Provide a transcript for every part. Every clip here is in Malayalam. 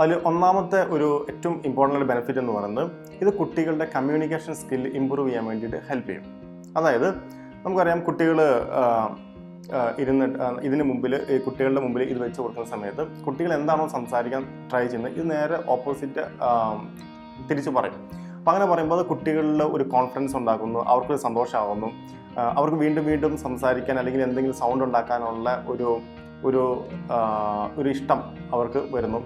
അതിൽ ഒന്നാമത്തെ ഒരു ഏറ്റവും ഇമ്പോർട്ടൻ്റ് ബെനിഫിറ്റ് എന്ന് പറയുന്നത് ഇത് കുട്ടികളുടെ കമ്മ്യൂണിക്കേഷൻ സ്കിൽ ഇമ്പ്രൂവ് ചെയ്യാൻ വേണ്ടിയിട്ട് ഹെൽപ്പ് ചെയ്യും. അതായത് നമുക്കറിയാം കുട്ടികൾ ഇതിന് മുമ്പിൽ കുട്ടികളുടെ മുമ്പിൽ ഇത് വെച്ച് കൊടുക്കുന്ന സമയത്ത് കുട്ടികൾ എന്താണോ സംസാരിക്കാൻ ട്രൈ ചെയ്യുന്നത് ഇത് നേരെ ഓപ്പോസിറ്റ് തിരിച്ചു പറയും. അപ്പം അങ്ങനെ പറയുമ്പോൾ അത് കുട്ടികളിൽ ഒരു കോൺഫിഡൻസ് ഉണ്ടാക്കുന്നു, അവർക്കൊരു സന്തോഷമാകുന്നു, അവർക്ക് വീണ്ടും വീണ്ടും സംസാരിക്കാൻ അല്ലെങ്കിൽ എന്തെങ്കിലും സൗണ്ട് ഉണ്ടാക്കാനുള്ള ഒരു ഇഷ്ടം അവർക്ക് വരുന്നു.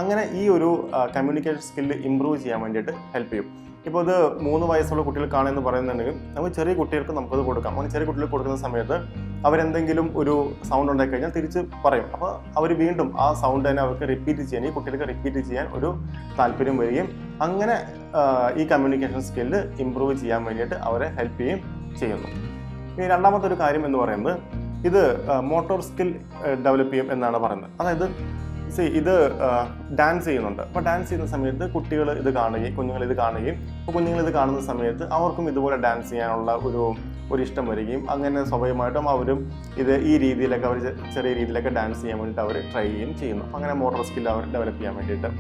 അങ്ങനെ ഈ ഒരു കമ്മ്യൂണിക്കേഷൻ സ്കില്ല് ഇമ്പ്രൂവ് ചെയ്യാൻ വേണ്ടിയിട്ട് ഹെൽപ്പ് ചെയ്യും. ഇപ്പോൾ ഇത് 3 വയസ്സുള്ള കുട്ടികൾ കാണുമെന്ന് പറയുന്നുണ്ടെങ്കിൽ നമുക്ക് ചെറിയ കുട്ടികൾക്ക് നമുക്കത് കൊടുക്കാം. അങ്ങനെ ചെറിയ കുട്ടികൾക്ക് കൊടുക്കുന്ന സമയത്ത് അവരെന്തെങ്കിലും ഒരു സൗണ്ട് ഉണ്ടാക്കി കഴിഞ്ഞാൽ തിരിച്ച് പറയും. അപ്പോൾ അവർ വീണ്ടും ആ സൗണ്ട് തന്നെ അവർക്ക് റിപ്പീറ്റ് ചെയ്യാൻ, ഈ കുട്ടികൾക്ക് റിപ്പീറ്റ് ചെയ്യാൻ ഒരു താല്പര്യം വരികയും അങ്ങനെ ഈ കമ്മ്യൂണിക്കേഷൻ സ്കില്ല് ഇമ്പ്രൂവ് ചെയ്യാൻ വേണ്ടിയിട്ട് അവരെ ഹെൽപ്പ് ചെയ്യുന്നു. ഇനി രണ്ടാമത്തെ ഒരു കാര്യം എന്ന് പറയുന്നത് ഇത് മോട്ടോർ സ്കിൽ ഡെവലപ്പ് ചെയ്യും എന്നാണ് പറയുന്നത്. അതായത് ഇത് ഡാൻസ് ചെയ്യുന്നുണ്ട്. അപ്പോൾ ഡാൻസ് ചെയ്യുന്ന സമയത്ത് കുഞ്ഞുങ്ങൾ ഇത് കാണുകയും അപ്പോൾ കുഞ്ഞുങ്ങൾ ഇത് കാണുന്ന സമയത്ത് അവർക്കും ഇതുപോലെ ഡാൻസ് ചെയ്യാനുള്ള ഒരു ഇഷ്ടം വരികയും അങ്ങനെ സ്വാഭാവികമായിട്ടും അവരും ഈ രീതിയിലൊക്കെ അവർ ചെറിയ രീതിയിലൊക്കെ ഡാൻസ് ചെയ്യാൻ വേണ്ടിയിട്ട് അവർ ട്രൈ ചെയ്യുന്നു. അങ്ങനെ മോട്ടോർ സ്കിൽ അവർ ഡെവലപ്പ് ചെയ്യാൻ വേണ്ടിയിട്ട്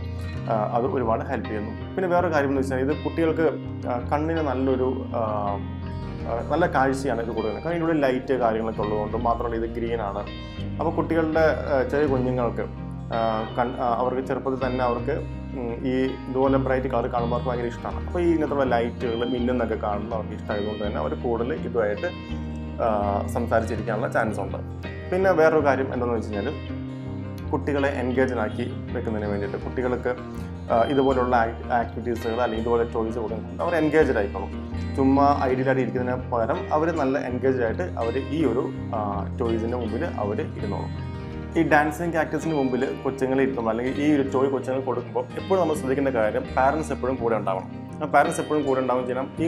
അത് ഒരുപാട് ഹെൽപ്പ് ചെയ്യുന്നു. പിന്നെ വേറൊരു കാര്യം എന്ന് വെച്ചാൽ ഇത് കുട്ടികൾക്ക് കണ്ണിന് നല്ല കാഴ്ചയാണ് ഇത് കൊടുക്കുന്നത്. കാരണം ഇതിലൂടെ ലൈറ്റ് കാര്യങ്ങളൊക്കെ ഉള്ളതുകൊണ്ടും മാത്രമല്ല ഇത് ഗ്രീനാണ്. അപ്പോൾ കുട്ടികളുടെ ചെറിയ കുഞ്ഞുങ്ങൾക്ക് അവർക്ക് ചെറുപ്പത്തിൽ തന്നെ അവർക്ക് ഇതുപോലെ ബ്രൈറ്റ് കളർ കാണുമ്പോൾ അവർക്ക് ഭയങ്കര ഇഷ്ടമാണ്. അപ്പോൾ ഇങ്ങനത്തുള്ള ലൈറ്റുകൾ മിന്നുന്നൊക്കെ കാണുമ്പോൾ അവർക്ക് ഇഷ്ടമായതുകൊണ്ട് തന്നെ അവർ കൂടുതൽ ഇതുമായിട്ട് സംസാരിച്ചിരിക്കാനുള്ള ചാൻസ് ഉണ്ട്. പിന്നെ വേറൊരു കാര്യം എന്താണെന്ന് വെച്ച് കഴിഞ്ഞാൽ കുട്ടികളെ എൻഗേജാക്കി വെക്കുന്നതിന് വേണ്ടിയിട്ട് കുട്ടികൾക്ക് ഇതുപോലുള്ള ആക്ടിവിറ്റീസുകൾ അല്ലെങ്കിൽ ഇതുപോലെ ചോയ്സ് കൊടുക്കുന്നുണ്ട്. അവർ എൻഗേജ്ഡ് ആയിക്കോളും. ചുമ്മാ ഐഡിയലായിട്ട് ഇരിക്കുന്നതിന് പകരം അവർ നല്ല എൻഗേജ്ഡ് ആയിട്ട് ഈ ഒരു ടോയ്സിൻ്റെ മുമ്പിൽ അവർ ഇരുന്നോളും. ഈ ഡാൻസിങ് ക്യാക്ടസിന് മുമ്പിൽ കൊച്ചുങ്ങളെ ഇരുത്തുമ്പോൾ അല്ലെങ്കിൽ ഈ ഒരു ടോയ് കൊച്ചുങ്ങൾ കൊടുക്കുമ്പോൾ എപ്പോഴും നമ്മൾ ശ്രദ്ധിക്കേണ്ട കാര്യം പാരൻസ് എപ്പോഴും കൂടെ ഉണ്ടാവണം. പാരൻസ് എപ്പോഴും കൂടെ ഉണ്ടാവുകയും ചെയ്യണം. ഈ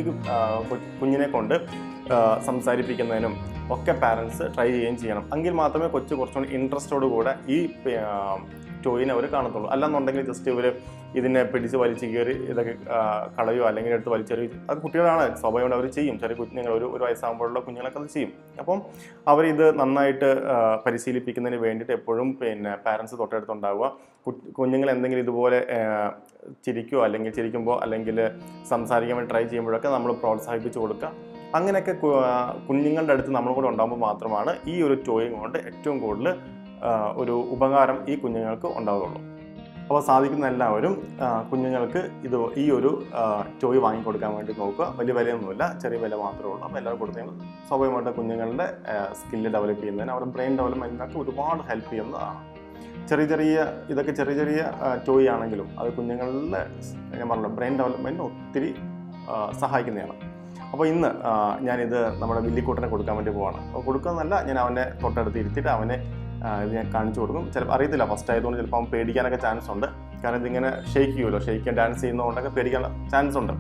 കുഞ്ഞിനെ കൊണ്ട് സംസാരിപ്പിക്കുന്നതിനും ഒക്കെ പാരൻസ് ട്രൈ ചെയ്യുകയും ചെയ്യണം. എങ്കിൽ മാത്രമേ കുറച്ചുകൂടി ഇൻട്രസ്റ്റോടുകൂടെ ഈ ടോയിനെ അവർ കാണത്തുള്ളൂ. അല്ലാന്നുണ്ടെങ്കിൽ ജസ്റ്റ് ഇവർ ഇതിനെ പിടിച്ച് വലിച്ച് കയറി ഇതൊക്കെ കളയോ അല്ലെങ്കിൽ എടുത്ത് വലിച്ചെറിയോ, അത് കുട്ടികളാണ് സ്വാഭാവികമായിട്ട് അവർ ചെയ്യും. ചെറിയ കുഞ്ഞുങ്ങൾ ഒരു വയസ്സാകുമ്പോഴുള്ള കുഞ്ഞുങ്ങളൊക്കെ അത് ചെയ്യും. അപ്പം അവരിത് നന്നായിട്ട് പരിശീലിപ്പിക്കുന്നതിന് വേണ്ടിയിട്ട് എപ്പോഴും പാരൻസ് തൊട്ടടുത്തുണ്ടാവുക. കുഞ്ഞുങ്ങൾ എന്തെങ്കിലും ഇതുപോലെ ചിരിക്കുമ്പോൾ അല്ലെങ്കിൽ സംസാരിക്കാൻ വേണ്ടി ട്രൈ ചെയ്യുമ്പോഴൊക്കെ നമ്മൾ പ്രോത്സാഹിപ്പിച്ച് കൊടുക്കുക. അങ്ങനെയൊക്കെ കുഞ്ഞുങ്ങളുടെ അടുത്ത് നമ്മളും കൂടെ ഉണ്ടാകുമ്പോൾ മാത്രമാണ് ഈ ഒരു ടോയും കൊണ്ട് ഏറ്റവും കൂടുതൽ ഒരു ഉപകാരം ഈ കുഞ്ഞുങ്ങൾക്ക് ഉണ്ടാവുകയുള്ളൂ. അപ്പോൾ സാധിക്കുന്ന എല്ലാവരും കുഞ്ഞുങ്ങൾക്ക് ഈ ഒരു ടോയ് വാങ്ങിക്കൊടുക്കാൻ വേണ്ടി നോക്കുക. വലിയ വിലയൊന്നുമില്ല, ചെറിയ വില മാത്രമേ ഉള്ളൂ. അപ്പോൾ എല്ലാവരും കൊടുത്തു കഴിഞ്ഞാൽ സ്വാഭാവികമായിട്ട് കുഞ്ഞുങ്ങളുടെ സ്കില്ല് ഡെവലപ്പ് ചെയ്യുന്നതിന് അവരുടെ ബ്രെയിൻ ഡെവലപ്മെൻറ്റിനൊക്കെ ഒരുപാട് ഹെൽപ്പ് ചെയ്യുന്നതാണ്. ഇതൊക്കെ ചെറിയ ടോയ് ആണെങ്കിലും അത് കുഞ്ഞുങ്ങളുടെ ഞാൻ പറഞ്ഞ ബ്രെയിൻ ഡെവലപ്മെൻറ്റിന് ഒത്തിരി സഹായിക്കുന്നതാണ്. അപ്പോൾ ഇന്ന് ഞാനിത് നമ്മുടെ വില്ലിക്കൂട്ടനെ കൊടുക്കാൻ വേണ്ടി പോവാണ്. അപ്പോൾ കൊടുക്കുന്നതല്ല, ഞാൻ അവനെ തൊട്ടടുത്ത് ഇരുത്തിയിട്ട് അവനെ ഇത് ഞാൻ കാണിച്ചു കൊടുക്കും. ചിലപ്പോൾ അറിയത്തില്ല, ഫസ്റ്റ് ആയതുകൊണ്ട് ചിലപ്പോൾ അവൻ പേടിക്കാനൊക്കെ ചാൻസ് ഉണ്ട്. കാരണം ഇതിങ്ങനെ ഷെയ്ക്ക് ഡാൻസ് ചെയ്യുന്നതുകൊണ്ടൊക്കെ പേടിക്കാൻ ചാൻസ് ഉണ്ട്.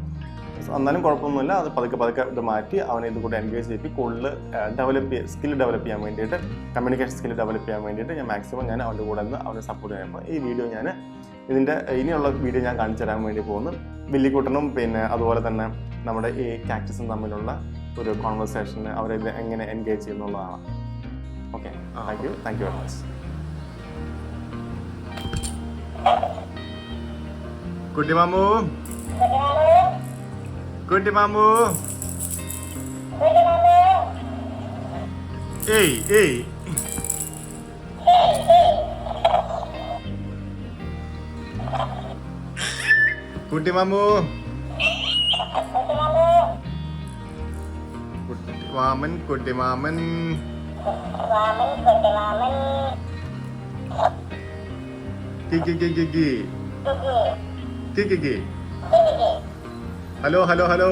എന്നാലും കുഴപ്പമൊന്നുമില്ല. അത് പതുക്കെ ഇത് മാറ്റി അവനെ ഇത് കൂടെ എൻഗേജ് ചെയ്യിപ്പി കൂടുതൽ സ്കില്ല് ഡെവലപ്പ് ചെയ്യാൻ വേണ്ടിയിട്ട്, കമ്മ്യൂണിക്കേഷൻ സ്കില്ല് ഡെവലപ്പ് ചെയ്യാൻ വേണ്ടിയിട്ട് ഞാൻ മാക്സിമം അവൻ്റെ കൂടെ നിന്ന് അവനെ സപ്പോർട്ട് ചെയ്യുമ്പോൾ ഈ വീഡിയോ ഇനിയുള്ള വീഡിയോ ഞാൻ കാണിച്ചു തരാൻ വേണ്ടി പോകുന്നു. വില്ലിക്കൂട്ടനും പിന്നെ അതുപോലെ തന്നെ നമ്മുടെ ഈ കാക്ടസും തമ്മിലുള്ള ഒരു കോൺവെർസേഷന് അവരെ എങ്ങനെ എൻഗേജ് ചെയ്യുന്നുള്ളതാണ്. Okay, thank you very much. കുട്ടി മാമു ഏയ് കുട്ടി മാമു കുട്ടി മാമൻ കി ഹലോ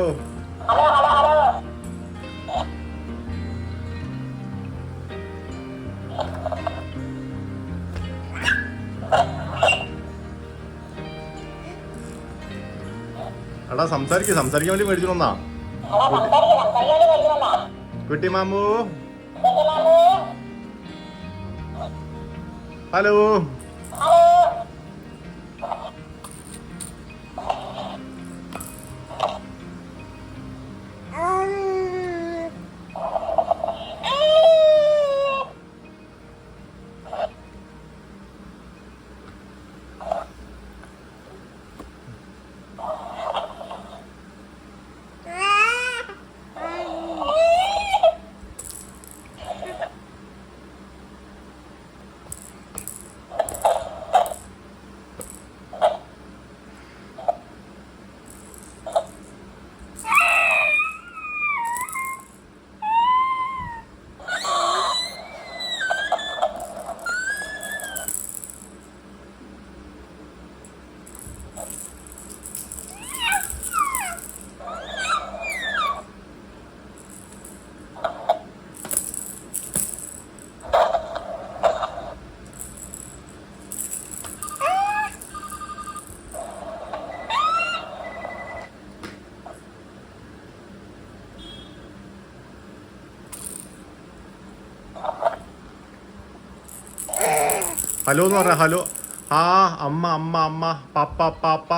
എടാ സംസാരിക്കാൻ വേണ്ടി മേടിച്ചു വന്നാ കുട്ടി മാമു. ഹലോ ഹലോ എന്ന് പറഞ്ഞ ഹലോ. ആ അമ്മ അമ്മ അമ്മ പാപ്പ പാപ്പ.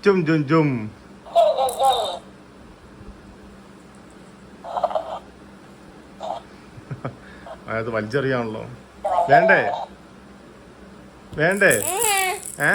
ജും ജും ജും. അത് വലിച്ചെറിയാണല്ലോ. വേണ്ടേ വേണ്ടേ? ഏ